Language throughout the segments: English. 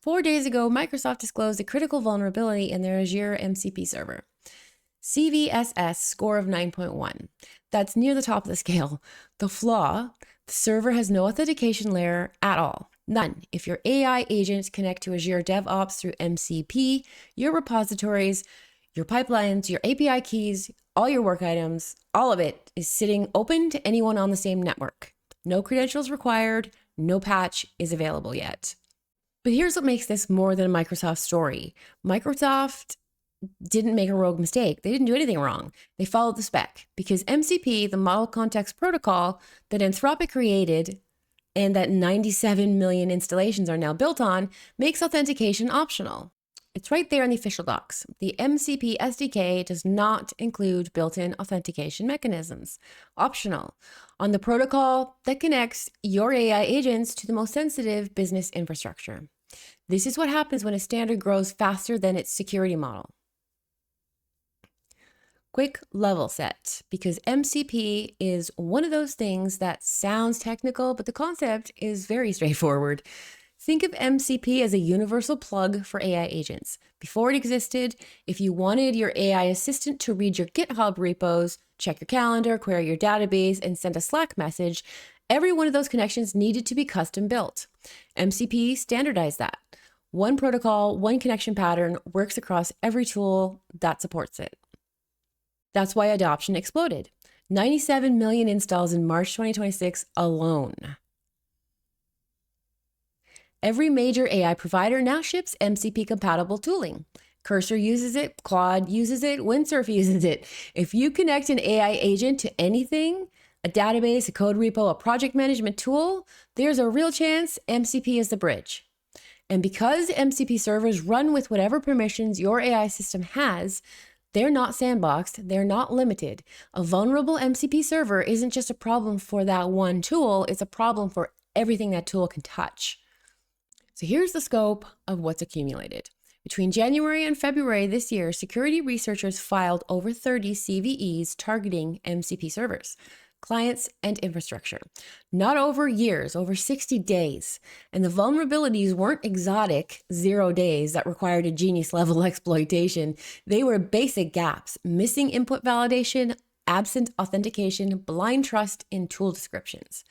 4 days ago, Microsoft disclosed a critical vulnerability in their Azure MCP server. CVSS score of 9.1. That's near the top of the scale. The flaw, the server has no authentication layer at all. None. If your AI agents connect to Azure DevOps through MCP, your repositories, your pipelines, your API keys, all your work items, all of it is sitting open to anyone on the same network. No credentials required, no patch is available yet. But here's what makes this more than a Microsoft story. Microsoft didn't make a rogue mistake. They didn't do anything wrong. They followed the spec because MCP, the Model Context Protocol that Anthropic created and that 97 million installations are now built on, makes authentication optional. It's right there in the official docs. The MCP SDK does not include built-in authentication mechanisms. Optional on the protocol that connects your AI agents to the most sensitive business infrastructure. This is what happens when a standard grows faster than its security model. Quick level set, because MCP is one of those things that sounds technical, but the concept is very straightforward. Think of MCP as a universal plug for AI agents. Before it existed, if you wanted your AI assistant to read your GitHub repos, check your calendar, query your database, and send a Slack message, every one of those connections needed to be custom built. MCP standardized that. One protocol, one connection pattern works across every tool that supports it. That's why adoption exploded. 97 million installs in March 2026 alone. Every major AI provider now ships MCP-compatible tooling. Cursor uses it, Claude uses it, Windsurf uses it. If you connect an AI agent to anything, a database, a code repo, a project management tool, there's a real chance MCP is the bridge. And because MCP servers run with whatever permissions your AI system has, they're not sandboxed, they're not limited. A vulnerable MCP server isn't just a problem for that one tool, it's a problem for everything that tool can touch. So here's the scope of what's accumulated. Between January and February this year, security researchers filed over 30 CVEs targeting MCP servers, clients, and infrastructure. Not over years, over 60 days. And the vulnerabilities weren't exotic 0 days that required a genius-level exploitation. They were basic gaps, missing input validation, absent authentication, blind trust in tool descriptions.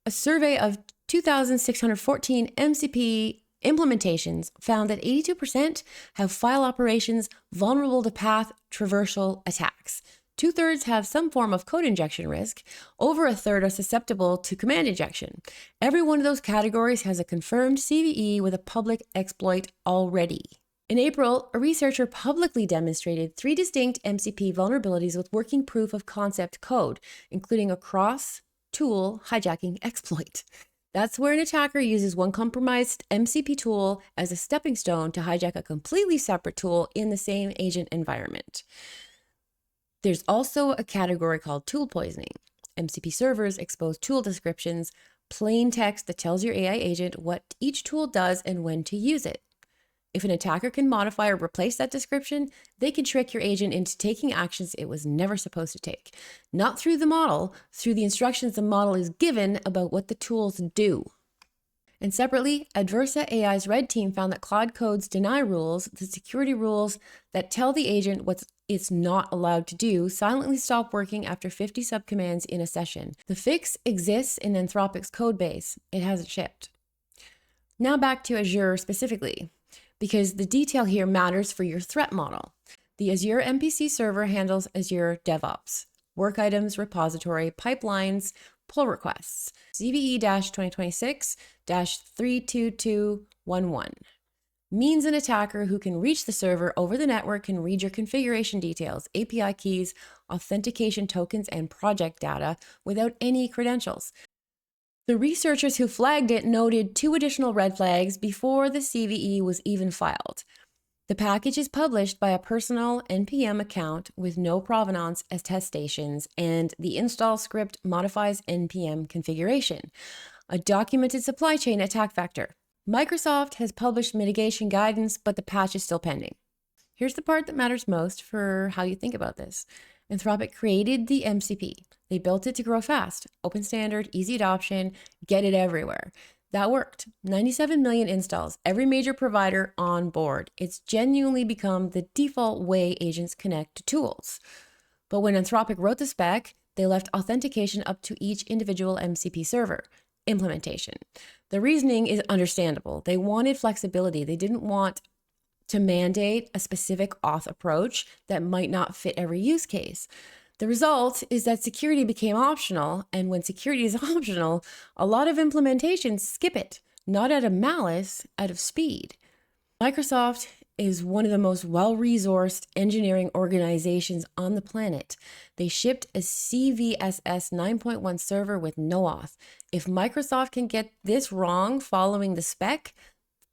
A survey of 2,614 MCP implementations found that 82% have file operations vulnerable to path traversal attacks. 2/3 have some form of code injection risk. Over 1/3 are susceptible to command injection. Every one of those categories has a confirmed CVE with a public exploit already. In April, a researcher publicly demonstrated 3 distinct MCP vulnerabilities with working proof of concept code, including a cross-tool hijacking exploit. That's where an attacker uses one compromised MCP tool as a stepping stone to hijack a completely separate tool in the same agent environment. There's also a category called tool poisoning. MCP servers expose tool descriptions, plain text that tells your AI agent what each tool does and when to use it. If an attacker can modify or replace that description, they can trick your agent into taking actions it was never supposed to take. Not through the model, through the instructions the model is given about what the tools do. And separately, Adversa AI's red team found that Claude Code's deny rules, the security rules that tell the agent what it's not allowed to do, silently stop working after 50 subcommands in a session. The fix exists in Anthropic's code base. It hasn't shipped. Now back to Azure specifically, because the detail here matters for your threat model. The Azure MPC server handles Azure DevOps, work items, repository, pipelines, pull requests, CVE-2026-32211. Means an attacker who can reach the server over the network can read your configuration details, API keys, authentication tokens, and project data without any credentials. The researchers who flagged it noted 2 additional red flags before the CVE was even filed. The package is published by a personal NPM account with no provenance attestations, and the install script modifies NPM configuration, a documented supply chain attack vector. Microsoft has published mitigation guidance, but the patch is still pending. Here's the part that matters most for how you think about this. Anthropic created the MCP. They built it to grow fast, open standard, easy adoption, get it everywhere. That worked. 97 million installs, every major provider on board. It's genuinely become the default way agents connect to tools. But when Anthropic wrote the spec, they left authentication up to each individual MCP server implementation. The reasoning is understandable. They wanted flexibility. They didn't want to mandate a specific auth approach that might not fit every use case. The result is that security became optional, and when security is optional, a lot of implementations skip it, not out of malice, out of speed. Microsoft is one of the most well-resourced engineering organizations on the planet. They shipped a CVSS 9.1 server with no auth. If Microsoft can get this wrong following the spec,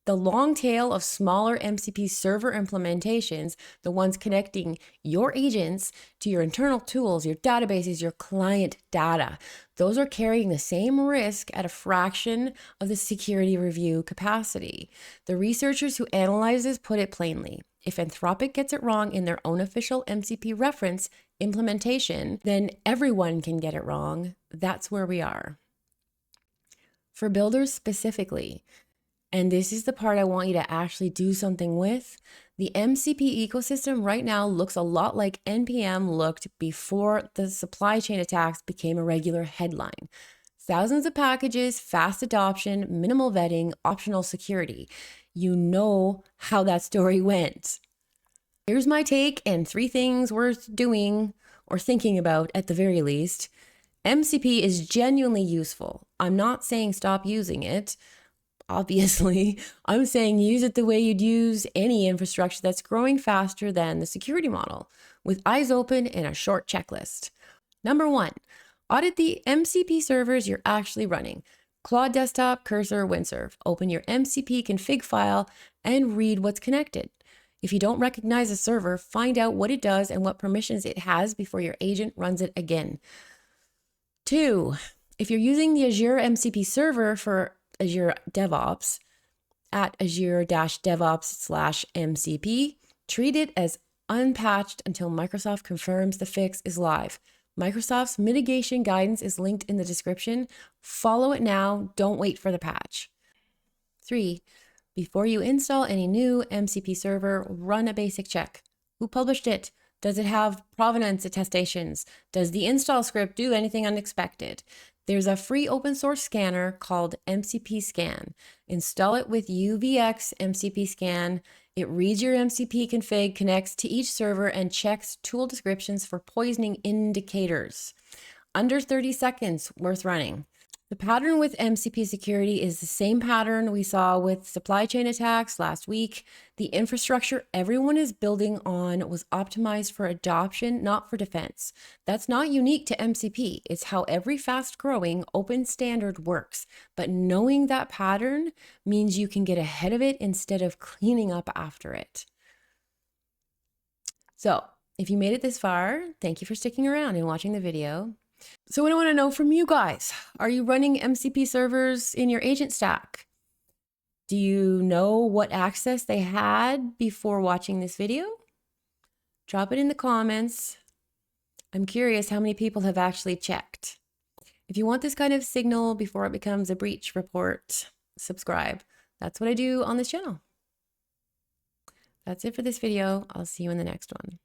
the long tail of smaller MCP server implementations, the ones connecting your agents to your internal tools, your databases, your client data, those are carrying the same risk at a fraction of the security review capacity. The researchers who analyze this put it plainly. If Anthropic gets it wrong in their own official MCP reference implementation, then everyone can get it wrong. That's where we are. For builders specifically, and this is the part I want you to actually do something with, the MCP ecosystem right now looks a lot like NPM looked before the supply chain attacks became a regular headline. Thousands of packages, fast adoption, minimal vetting, optional security. You know how that story went. Here's my take and 3 things worth doing or thinking about at the very least. MCP is genuinely useful. I'm not saying stop using it. Obviously, I'm saying use it the way you'd use any infrastructure that's growing faster than the security model, with eyes open and a short checklist. Number 1, audit the MCP servers you're actually running. Claude Desktop, Cursor, Windsurf. Open your MCP config file and read what's connected. If you don't recognize a server, find out what it does and what permissions it has before your agent runs it again. 2, if you're using the Azure MCP Server for Azure DevOps at Azure-DevOps/MCP, treat it as unpatched until Microsoft confirms the fix is live. Microsoft's mitigation guidance is linked in the description. Follow it now. Don't wait for the patch. 3, before you install any new MCP server, run a basic check. Who published it? Does it have provenance attestations? Does the install script do anything unexpected? There's a free open source scanner called MCP Scan. Install it with UVX MCP Scan. It reads your MCP config, connects to each server, and checks tool descriptions for poisoning indicators. Under 30 seconds, worth running. The pattern with MCP security is the same pattern we saw with supply chain attacks last week. The infrastructure everyone is building on was optimized for adoption, not for defense. That's not unique to MCP. It's how every fast-growing open standard works. But knowing that pattern means you can get ahead of it instead of cleaning up after it. So, if you made it this far, thank you for sticking around and watching the video. So what I want to know from you guys, are you running MCP servers in your agent stack? Do you know what access they had before watching this video? Drop it in the comments. I'm curious how many people have actually checked. If you want this kind of signal before it becomes a breach report, subscribe. That's what I do on this channel. That's it for this video. I'll see you in the next one.